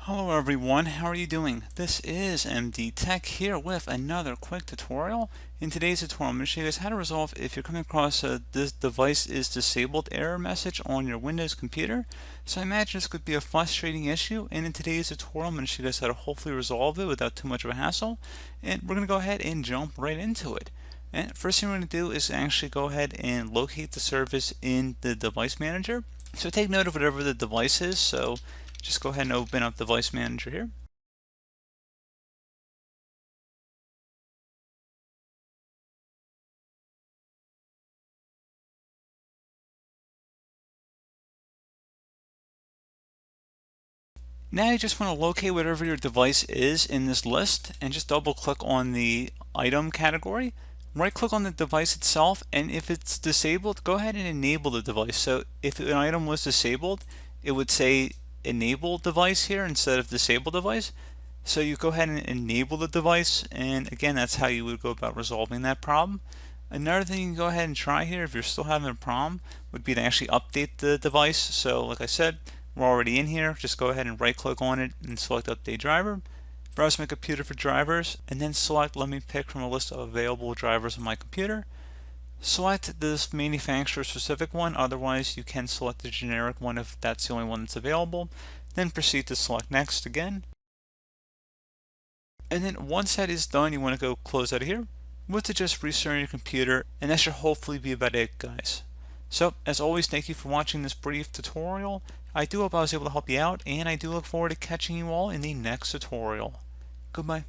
Hello everyone, how are you doing? This is MD Tech here with another quick tutorial. In today's tutorial, I'm going to show you guys how to resolve if you're coming across a "this device is disabled" error message on your Windows computer. So I imagine this could be a frustrating issue, and in today's tutorial, I'm going to show you guys how to hopefully resolve it without too much of a hassle. And we're going to go ahead and jump right into it. And first thing we're going to do is actually go ahead and locate the service in the device manager. So take note of whatever the device is. So just go ahead and open up Device Manager here. Now you just want to locate whatever your device is in this list and just double click on the item category. Right click on the device itself, and if it's disabled, go ahead and enable the device. So if an item was disabled, it would say enable device here instead of disable device. So you go ahead and enable the device, and again, that's how you would go about resolving that problem. Another thing you can go ahead and try here if you're still having a problem would be to actually update the device. So like I said, we're already in here. Just go ahead and right click on it and select update driver. Browse my computer for drivers, and then select let me pick from a list of available drivers on my computer. Select this manufacturer specific one, otherwise you can select the generic one if that's the only one that's available. Then proceed to select next again. And then once that is done, you want to go close out of here with just restarting your computer, and that should hopefully be about it, guys. So as always, thank you for watching this brief tutorial. I do hope I was able to help you out, and I do look forward to catching you all in the next tutorial. Goodbye.